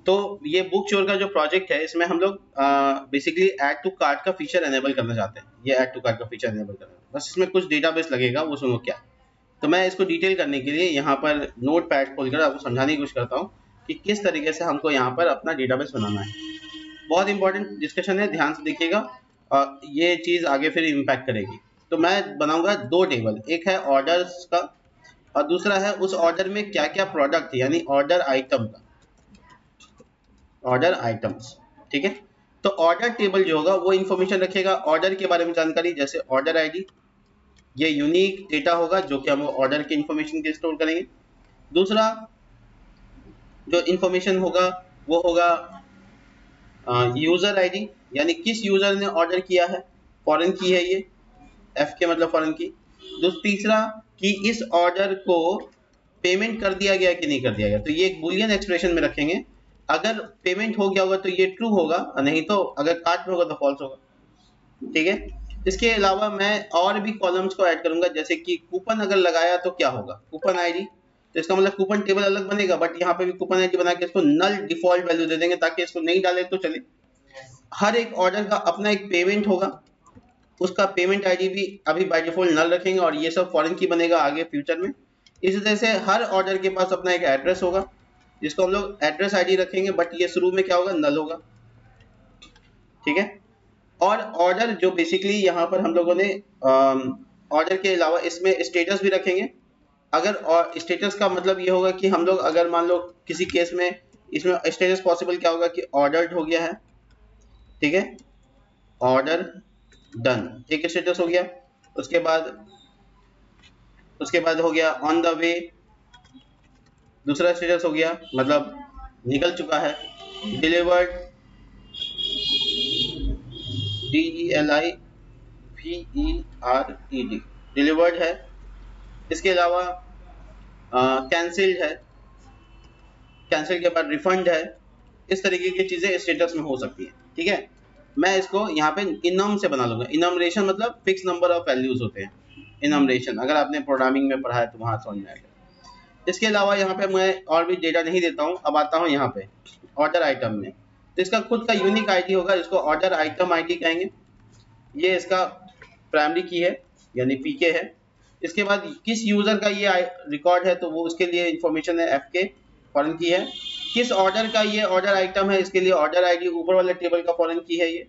तो ये बुक चोर का जो प्रोजेक्ट है इसमें हम लोग बेसिकली ऐड टू कार्ट का फीचर एनेबल करना चाहते हैं। ये ऐड टू कार्ट का फीचर एनेबल करना है, बस इसमें कुछ डेटाबेस लगेगा, वो सुनो क्या। तो मैं इसको डिटेल करने के लिए यहाँ पर नोट पैड खोलकर आपको समझाने की कोशिश करता हूँ कि किस तरीके से हमको यहाँ पर अपना डेटाबेस बनाना है। बहुत इंपॉर्टेंट डिस्कशन है, ध्यान से देखिएगा और ये चीज़ आगे फिर इम्पैक्ट करेगी। तो मैं बनाऊंगा दो टेबल, एक है ऑर्डर्स का और दूसरा है उस ऑर्डर में क्या क्या प्रोडक्ट है, यानी ऑर्डर आइटम का, ऑर्डर आइटम्स। ठीक है, तो ऑर्डर टेबल जो होगा वो इन्फॉर्मेशन रखेगा ऑर्डर के बारे में जानकारी, जैसे ऑर्डर आईडी, ये यूनिक डेटा होगा जो कि हम ऑर्डर के इन्फॉर्मेशन के स्टोर करेंगे। दूसरा जो इन्फॉर्मेशन होगा वो होगा यूजर आईडी, यानी किस यूजर ने ऑर्डर किया है, फॉरेन की है ये, एफ के मतलब फॉरेन की। तीसरा कि इस ऑर्डर को पेमेंट कर दिया गया कि नहीं कर दिया गया, तो ये एक बुलियन एक्सप्रेशन में रखेंगे। अगर पेमेंट हो गया होगा तो ये ट्रू होगा, नहीं तो अगर कार्ट में होगा तो फॉल्स होगा। ठीक है, इसके अलावा मैं और भी कॉलम्स को ऐड करूंगा, जैसे कि कूपन अगर लगाया तो क्या होगा, कूपन आईडी, तो इसका मतलब कूपन टेबल अलग बनेगा, बट यहाँ पे भी कूपन आईडी बना के इसको नल डिफॉल्ट वैल्यू दे देंगे ताकि इसको नहीं डाले तो चले। हर एक ऑर्डर का अपना एक पेमेंट होगा, उसका पेमेंट आईडी भी अभी बाय डिफॉल्ट नल रखेंगे और ये सब फॉरेन की बनेगा आगे फ्यूचर में। इसी तरह से हर ऑर्डर के पास अपना एक एड्रेस होगा जिसको हम लोग एड्रेस आईडी रखेंगे, बट ये शुरू में क्या होगा, नल होगा। ठीक है, और ऑर्डर जो बेसिकली यहाँ पर हम लोगों ने ऑर्डर के अलावा इसमें स्टेटस भी रखेंगे। अगर और स्टेटस का मतलब ये होगा कि हम लोग अगर मान लो किसी केस में इसमें स्टेटस पॉसिबल क्या होगा कि ऑर्डर्ड हो गया है, ठीक है, ऑर्डर डन, एक स्टेटस हो गया। उसके बाद हो गया ऑन द वे, दूसरा स्टेटस हो गया, मतलब निकल चुका है। डिलीवर्ड, DELIVERED, डिलीवर्ड है। इसके अलावा कैंसिल्ड है, कैंसिल के बाद रिफंड है। इस तरीके की चीजें स्टेटस में हो सकती है। ठीक है, मैं इसको यहाँ पे इनम से बना लूंगा। इनमरेशन मतलब फिक्स नंबर ऑफ वैल्यूज होते हैं, इनमरेशन, अगर आपने प्रोग्रामिंग में पढ़ा है तो वहां समझ में आएगा। इसके अलावा यहाँ पे मैं और भी डेटा नहीं देता हूँ। अब आता हूँ यहाँ पे ऑर्डर आइटम में, तो इसका खुद का यूनिक आईडी होगा जिसको ऑर्डर आइटम आईडी कहेंगे। ये इसका प्राइमरी की है यानी पीके है। इसके बाद किस यूजर का ये रिकॉर्ड है तो वो उसके लिए इंफॉर्मेशन है एफ के, फॉरेन की है। किस ऑर्डर का ये ऑर्डर आइटम है, इसके लिए ऑर्डर आईडी ऊपर वाले टेबल का फॉरेन की है ये।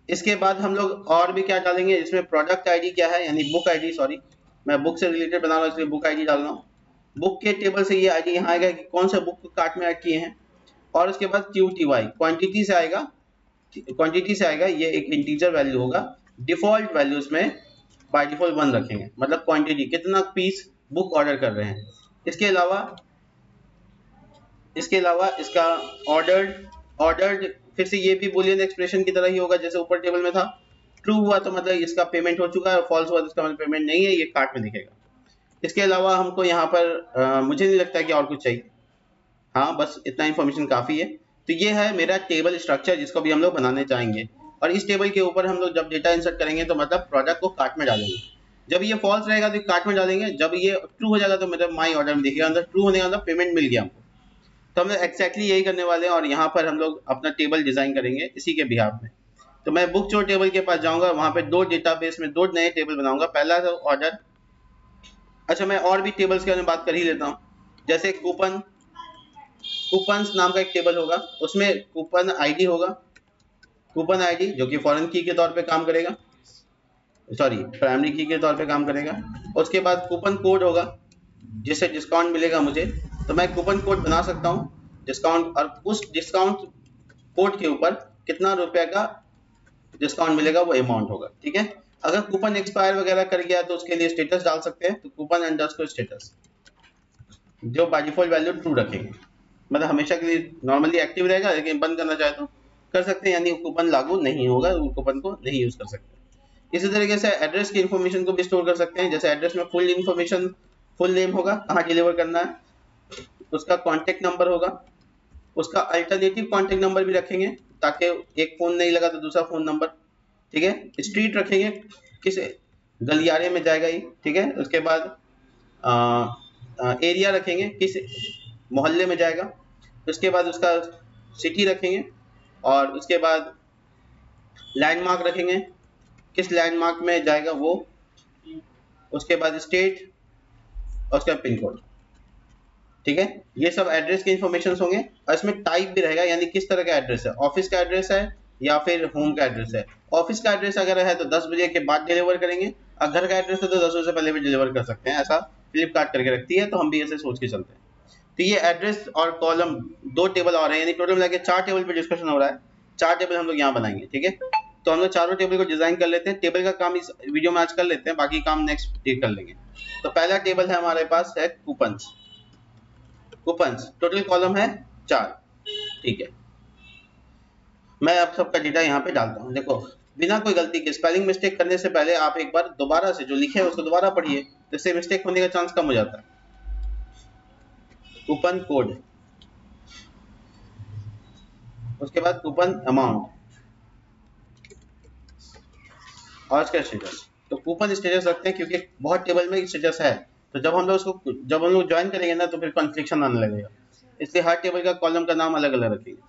इसके बाद हम लोग और भी क्या डालेंगे, इसमें प्रोडक्ट आईडी क्या है, यानी बुक आईडी, सॉरी मैं बुक से रिलेटेड बना रहा हूँ इसलिए बुक आईडी डाल रहा हूँ। बुक के टेबल से ये आईडी यहाँ आएगा कि कौन सा बुक कार्ट में ऐड किए हैं। और उसके बाद QTY, क्वांटिटी से आएगा, क्वांटिटी से आएगा, ये एक इंटीजर वैल्यू होगा। डिफॉल्ट वैल्यूज में बाय डिफॉल्ट 1 रखेंगे, मतलब क्वांटिटी कितना पीस बुक ऑर्डर कर रहे हैं। इसके अलावा इसका ऑर्डर्ड फिर से ये भी बुलियन एक्सप्रेशन की तरह ही होगा जैसे ऊपर टेबल में था। ट्रू हुआ तो मतलब इसका पेमेंट हो चुका है, और फॉल्स हुआ तो इसका मतलब पेमेंट नहीं है, ये कार्ट में दिखेगा। इसके अलावा हमको यहाँ पर मुझे नहीं लगता कि और कुछ चाहिए। हाँ, बस इतना इन्फॉर्मेशन काफ़ी है। तो ये है मेरा टेबल स्ट्रक्चर जिसको भी हम लोग बनाने चाहेंगे। और इस टेबल के ऊपर हम लोग जब डेटा इंसर्ट करेंगे तो मतलब प्रोडक्ट को कार्ट में डालेंगे। जब ये फॉल्स रहेगा तो कार्ट में डालेंगे, जब ये ट्रू हो जाएगा तो मतलब माई ऑर्डर में दिखेगा, अंदर ट्रू होने का मतलब पेमेंट मिल गया हमको। तो हम लोग एक्जैक्टली यही करने वाले हैं और यहाँ पर हम लोग अपना टेबल डिजाइन करेंगे इसी के बिहाफ में। तो मैं बुक चोर टेबल के पास जाऊँगा, वहाँ पे 2 डेटाबेस में 2 नए टेबल बनाऊंगा। पहला तो ऑर्डर, अच्छा मैं और भी टेबल्स के बारे में बात कर ही लेता हूँ। जैसे कूपन्स नाम का एक टेबल होगा, उसमें कूपन आईडी होगा, कूपन आईडी जो कि फॉरेन की के तौर पे काम करेगा, सॉरी प्राइमरी की के तौर पे काम करेगा। उसके बाद कूपन कोड होगा जिससे डिस्काउंट मिलेगा मुझे, तो मैं कूपन कोड बना सकता हूँ डिस्काउंट, और उस डिस्काउंट कोड के ऊपर कितना रुपए का डिस्काउंट मिलेगा वो अमाउंट होगा। ठीक है, अगर कूपन एक्सपायर वगैरह कर गया तो उसके लिए स्टेटस डाल सकते हैं, तो कूपन अंडरस्कोर स्टेटस जो बाय डिफॉल्ट वैल्यू ट्रू रखेंगे, मतलब हमेशा के लिए नॉर्मली एक्टिव रहेगा, लेकिन बंद करना चाहे तो कर सकते हैं, यानी कूपन लागू नहीं होगा, कूपन को नहीं यूज कर सकते। इसी तरीके से एड्रेस की इन्फॉर्मेशन को भी स्टोर कर सकते हैं। जैसे एड्रेस में फुल इन्फॉर्मेशन, फुल नेम होगा, कहाँ डिलीवर करना है, उसका कॉन्टेक्ट नंबर होगा, उसका अल्टरनेटिव कॉन्टेक्ट नंबर भी रखेंगे ताकि एक फोन नहीं लगा तो दूसरा फोन नंबर। ठीक है, स्ट्रीट रखेंगे, किस गलियारे में जाएगा ये। ठीक है, उसके बाद एरिया रखेंगे, किस मोहल्ले में जाएगा। उसके बाद उसका सिटी रखेंगे और उसके बाद लैंडमार्क रखेंगे, किस लैंडमार्क में जाएगा वो, उसके बाद स्टेट और उसका पिन कोड। ठीक है, ये सब एड्रेस के इन्फॉर्मेशन होंगे और इसमें टाइप भी रहेगा, यानी किस तरह का एड्रेस है, ऑफिस का एड्रेस है या फिर होम का एड्रेस है। ऑफिस का एड्रेस अगर है तो 10 बजे के बाद डिलीवर करेंगे, और घर का एड्रेस है तो 10 बजे से पहले भी डिलीवर कर सकते हैं, ऐसा फ्लिपकार्ट करके रखती है, तो हम भी ऐसे सोच के चलते हैं। तो ये एड्रेस और कॉलम 2 टेबल और है, यानी टोटल मिला के 4 टेबल पे डिस्कशन हो रहा है। 4 टेबल हम लोग यहाँ बनाएंगे। ठीक है, तो हम लोग चारों टेबल को डिजाइन कर लेते हैं। टेबल का काम इस वीडियो में आज कर लेते हैं, बाकी काम नेक्स्ट डे कर लेंगे। तो पहला टेबल है हमारे पास है कूपन्स। कूपन्स टोटल कॉलम है 4। ठीक है, मैं अब सबका डेटा यहाँ पे डालता हूँ। देखो, बिना कोई गलती के स्पेलिंग मिस्टेक करने से पहले आप एक बार दोबारा से जो लिखे है उसको दोबारा पढ़िए, जिससे मिस्टेक होने का चांस कम हो जाता है। कूपन कोड, उसके बाद कूपन अमाउंट और इसका स्टेटस। तो कूपन स्टेटस रखते हैं क्योंकि बहुत टेबल में स्टेटस है, तो जब हम लोग ज्वाइन करेंगे ना तो फिर कॉन्फ्लिक्शन आने लगेगा, इसलिए हर टेबल का कॉलम का नाम अलग अलग रखेंगे।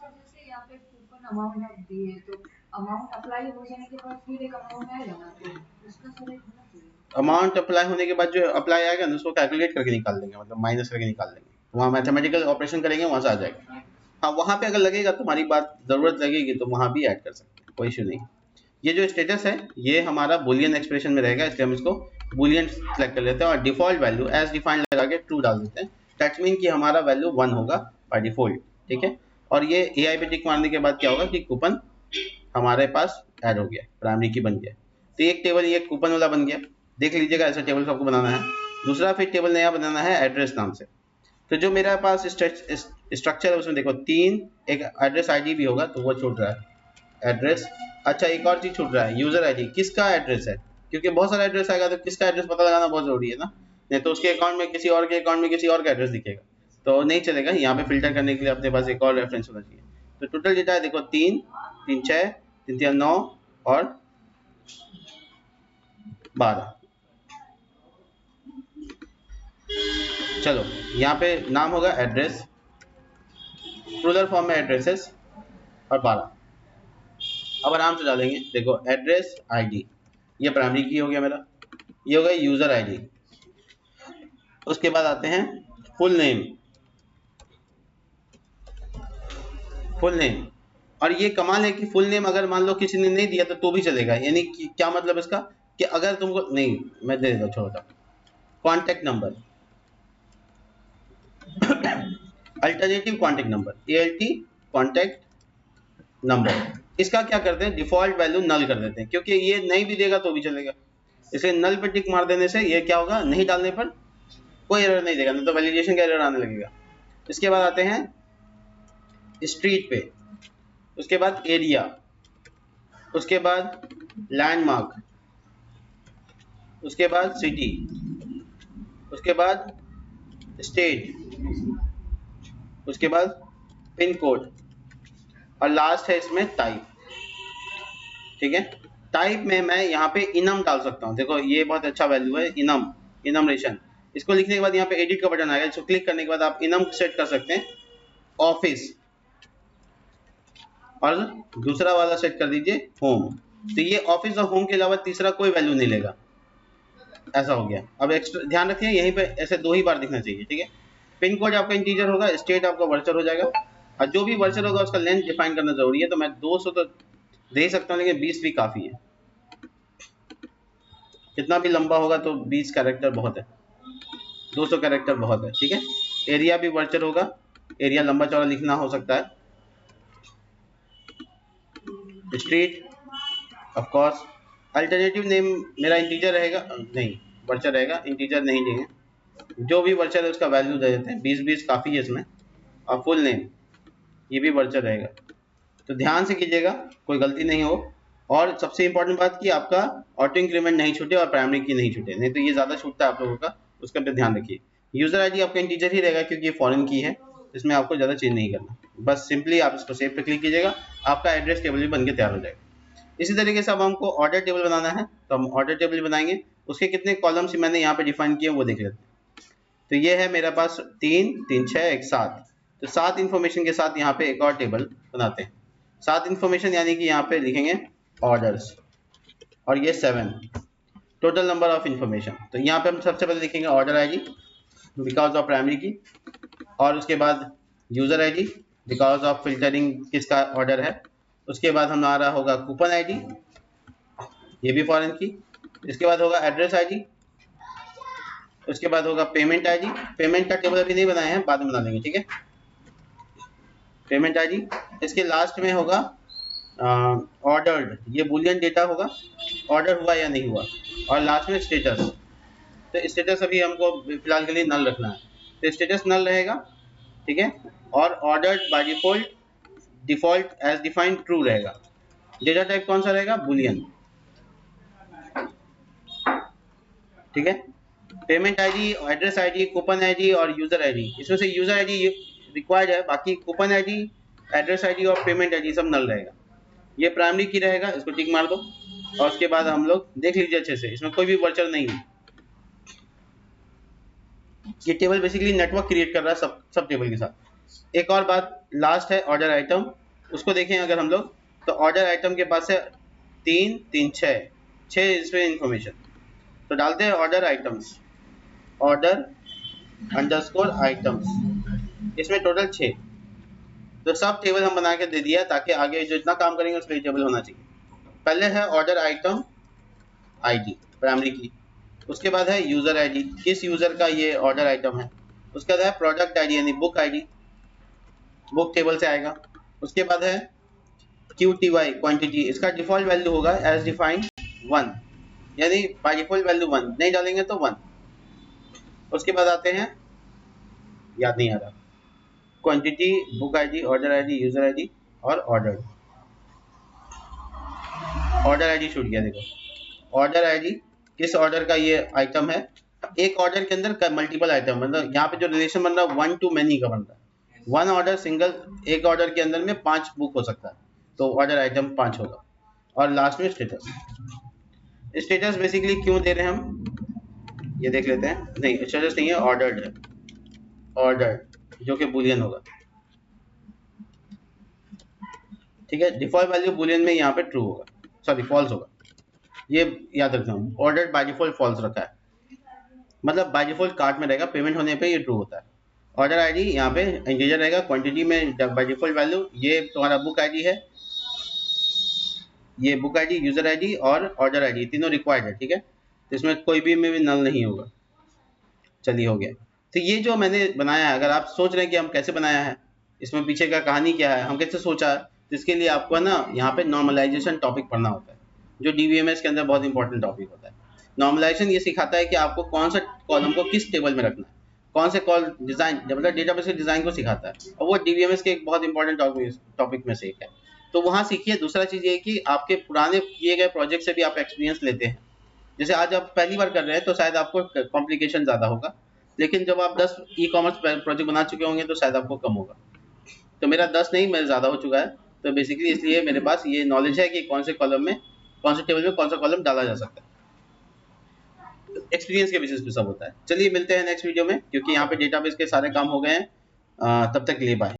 अमाउंट आप दिए तो अमाउंट अप्लाई हो जाने के बाद फिर एक अमाउंट आएगा ना, तो उसका सब एक होना चाहिए। अमाउंट अप्लाई होने के बाद जो अप्लाई आएगा ना उसको कैलकुलेट करके निकाल देंगे, मतलब माइनस करके निकाल देंगे, वहाँ मैथमेटिकल ऑपरेशन करेंगे, वहाँ से आ जाएगा। हाँ, वहाँ पे अगर लगेगा तुम्हारी बात जरूरत लगेगी तो वहाँ भी ऐड कर सकते हैं, कोई इशू नहीं। ये जो स्टेटस है ये हमारा बुलियन एक्सप्रेशन में रहेगा, इसलिए हम इसको बुलियन सेलेक्ट कर लेते हैं और डिफॉल्ट वैल्यू एज डिफाइंड लगा के ट्रू डाल देते हैं। दैट मीन कि हमारा वैल्यू 1 होगा बाय डिफॉल्ट। ठीक है, और ये एआई पे टिक मारने के बाद क्या होगा कि कूपन हमारे पास ऐड हो गया, प्राइमरी की बन गया। तो एक टेबल ये कूपन वाला बन गया, देख लीजिएगा, ऐसा टेबल सबको बनाना है। दूसरा फिर टेबल नया बनाना है एड्रेस नाम से। तो जो मेरे पास स्ट्रक्चर है उसमें देखो 3, एक एड्रेस आईडी भी होगा तो वो छूट रहा है एड्रेस। अच्छा, एक और चीज छूट रहा है, यूजर आईडी, किसका एड्रेस है, क्योंकि बहुत सारा एड्रेस आएगा तो किसका एड्रेस पता लगाना बहुत जरूरी है ना, नहीं तो उसके अकाउंट में किसी और के अकाउंट में किसी और का एड्रेस दिखेगा तो नहीं चलेगा। यहाँ पे फिल्टर करने के लिए अपने पास एक और रेफरेंस होना चाहिए। तो टोटल डेटा है देखो 3 3 6 3 3 9 और 12। चलो, यहाँ पे नाम होगा एड्रेस, प्लूरल फॉर्म में एड्रेसेस और 12। अब आराम से डालेंगे, देखो एड्रेस आईडी, ये प्राइमरी की हो गया मेरा, ये हो गया यूजर आईडी। उसके बाद आते हैं फुल नेम, फुल नेम। और ये कमाल है कि फुल नेम अगर मान लो किसी ने नहीं दिया तो भी चलेगा, यानी कि क्या मतलब इसका कि अगर तुमको नहीं, मैं दे देता छोटा contact number alternative contact number, ALT contact number, इसका क्या करते हैं डिफॉल्ट वैल्यू नल कर देते हैं, क्योंकि ये नहीं भी देगा तो भी चलेगा, इसलिए नल पे टिक मार देने से ये क्या होगा, नहीं डालने पर कोई एरर नहीं देगा, नहीं तो वैलिडेशन का एरर आने लगेगा। इसके बाद आते हैं स्ट्रीट पे, उसके बाद एरिया, उसके बाद लैंडमार्क, उसके बाद सिटी, उसके बाद स्टेट, उसके बाद पिन कोड और लास्ट है इसमें टाइप। ठीक है, टाइप में मैं यहाँ पे इनम डाल सकता हूँ, देखो ये बहुत अच्छा वैल्यू है इनम, इनमरेशन। इसको लिखने के बाद यहाँ पे एडिट का बटन आएगा, इसको क्लिक करने के बाद आप इनम सेट कर सकते हैं ऑफिस, और दूसरा वाला सेट कर दीजिए होम। तो ये ऑफिस और होम के अलावा तीसरा कोई वैल्यू नहीं लेगा, ऐसा हो गया। अब एक्स्ट्रा ध्यान रखिए यहीं पे ऐसे 2 ही बार दिखना चाहिए। ठीक है, पिन कोड आपका इंटीजर होगा, स्टेट आपका वर्चर हो जाएगा, और जो भी वर्चर होगा उसका लेंथ डिफाइन करना जरूरी है। तो मैं 200 तो दे सकता हूँ, लेकिन 20 भी काफी है, कितना भी लंबा होगा तो 20 कैरेक्टर बहुत है, 200 कैरेक्टर बहुत है। ठीक है, एरिया भी वर्चर होगा, एरिया लंबा चौड़ा लिखना हो सकता है। Street of course, alternative name मेरा इंटीजर रहेगा, नहीं वर्चर रहेगा, इंटीजर नहीं देंगे, जो भी वर्चर है उसका वैल्यू दे देते हैं, 20 काफ़ी है इसमें। और फुल नेम ये भी वर्चर रहेगा, तो ध्यान से कीजिएगा कोई गलती नहीं हो। और सबसे इंपॉर्टेंट बात कि आपका ऑटो इंक्रीमेंट नहीं छूटे और प्राइमरी की नहीं छूटे, नहीं तो ये ज़्यादा छूटता है आप लोगों का, उसका पे ध्यान रखिए। यूज़र आईडी आपका इंटीजर ही रहेगा क्योंकि ये फॉरेन की है, इसमें आपको ज़्यादा चेंज नहीं करना, बस सिंपली आप इसको सेव पे क्लिक कीजिएगा, आपका एड्रेस टेबल भी बन के तैयार हो जाएगा। इसी तरीके से अब हमको ऑर्डर टेबल बनाना है, तो हम ऑर्डर टेबल बनाएंगे, उसके कितने कॉलम्स मैंने यहाँ पे डिफाइन किए वो देख लेते हैं। तो ये है मेरे पास 3 3 6 1 7, तो 7 इंफॉर्मेशन के साथ यहाँ पे एक और टेबल बनाते हैं। 7 इंफॉर्मेशन यानी कि यहाँ पे लिखेंगे ऑर्डर्स और ये 7 टोटल नंबर ऑफ इंफॉर्मेशन। तो यहाँ पे हम सबसे पहले लिखेंगे order ID because of primary की, और उसके बाद user ID because of filtering किसका ऑर्डर है। उसके बाद हमारा होगा कूपन आईडी, ये भी फॉरेन की। इसके बाद होगा एड्रेस आईडी, उसके बाद होगा पेमेंट आईडी। पेमेंट का टेबल अभी नहीं बनाए हैं, बाद में बना लेंगे, ठीक है। पेमेंट आईडी, इसके लास्ट में होगा ऑर्डर्ड, ये बुलियन डेटा होगा, ऑर्डर हुआ या नहीं हुआ, और लास्ट में स्टेटस। तो स्टेटस अभी हमको फिलहाल के लिए नल रखना है, तो स्टेटस नल रहेगा, ठीक है। और ordered by default as defined true रहेगा। डेटा टाइप कौन सा रहेगा, बुलियन, ठीक है। Payment ID, address ID, coupon ID और यूजर आईडी, इसमें से यूजर आईडी रिक्वायर्ड है, बाकी कूपन आईडी, एड्रेस आईडी और पेमेंट आईडी सब नल रहेगा। ये प्राइमरी की रहेगा, इसको टिक मार दो। और उसके बाद हम लोग देख लीजिए अच्छे से, इसमें कोई भी वर्चर नहीं है। ये टेबल बेसिकली नेटवर्क क्रिएट कर रहा है सब टेबल के साथ। एक और बात लास्ट है ऑर्डर आइटम, उसको देखें अगर हम लोग, तो ऑर्डर आइटम के पास है 3 3 6 इसमें इंफॉर्मेशन। तो डालते हैं order items, order underscore items, इसमें टोटल 6। तो सब टेबल हम बना के दे दिया, ताकि आगे जो इतना काम करेंगे उसके लिए टेबल होना चाहिए। पहले है ऑर्डर आइटम आईडी प्राइमरी की, उसके बाद है यूजर आईडी, किस यूजर का ये ऑर्डर आइटम है। उसके बाद है प्रोडक्ट आईडी यानी बुक आईडी, बुक टेबल से आएगा। उसके बाद है QTY क्वांटिटी, इसका डिफॉल्ट वैल्यू होगा एज डिफाइंड 1, यानी बाय डिफॉल्ट वैल्यू 1, नहीं डालेंगे तो 1। उसके बाद आते हैं, याद नहीं आ रहा, quantity, book ID, order ID, user ID और ऑर्डर आईडी छूट गया, देखो ऑर्डर आईडी किस ऑर्डर का ये आइटम है। एक ऑर्डर के अंदर मल्टीपल आइटम, मतलब यहाँ पे जो रिलेशन बन रहा है 1 to many का बन रहा है। 1 ऑर्डर सिंगल, एक ऑर्डर के अंदर में 5 बुक हो सकता है, तो ऑर्डर आइटम 5 होगा। और लास्ट में स्टेटस, स्टेटस बेसिकली क्यों दे रहे हैं हम, ये देख लेते हैं। नहीं, स्टेटस नहीं है, ऑर्डर्ड है, ऑर्डर्ड जो कि बुलियन होगा, ठीक है। डिफॉल्ट वैल्यू बुलियन में यहाँ पे ट्रू होगा, सॉरी फॉल्स होगा, ये याद रखना। ऑर्डर बाय डिफॉल्ट फॉल्स रखा है, मतलब बाय डिफॉल्ट कार्ट में रहेगा, पेमेंट होने पे ये ट्रू होता है। ऑर्डर आईडी यहाँ पे इंटीजर रहेगा, क्वांटिटी में बाय डिफॉल्ट वैल्यू, ये तुम्हारा बुक आईडी है, ये बुक आईडी, यूजर आईडी और ऑर्डर आईडी तीनों रिक्वायर्ड है, ठीक है। तो इसमें कोई भी में भी नल नहीं होगा। चलिए हो गया। तो ये जो मैंने बनाया है, अगर आप सोच रहे हैं कि हम कैसे बनाया है, इसमें पीछे का कहानी क्या है, हम कैसे सोचा है, तो इसके लिए आपको ना यहाँ पे नॉर्मलाइजेशन टॉपिक पढ़ना होता है, जो DBMS के अंदर बहुत इंपॉर्टेंट टॉपिक होता है। नॉर्मलाइजेशन ये सिखाता है कि आपको कौन सा कॉलम को किस टेबल में रखना है, कौन से कॉल डिजाइन, मतलब डेटाबेस के डिजाइन को सिखाता है, और वो DBMS के एक बहुत इंपॉर्टेंट टॉपिक में से एक है। तो वहाँ सीखिए। दूसरा चीज़ ये कि आपके पुराने किए गए प्रोजेक्ट से भी आप एक्सपीरियंस लेते हैं। जैसे आज आप पहली बार कर रहे हैं तो शायद आपको कॉम्प्लिकेशन ज़्यादा होगा, लेकिन जब आप 10 ई-कॉमर्स प्रोजेक्ट बना चुके होंगे तो शायद आपको कम होगा। तो मेरा 10 नहीं, मेरा ज़्यादा हो चुका है, तो बेसिकली इसलिए मेरे पास ये नॉलेज है कि कौन से कॉलम में, कौन से टेबल में कौन सा कॉलम डाला जा सकता है। एक्सपीरियंस के बेसिस पे सब होता है। चलिए मिलते हैं नेक्स्ट वीडियो में, क्योंकि यहाँ पे डेटाबेस के सारे काम हो गए हैं। तब तक के लिए बाय।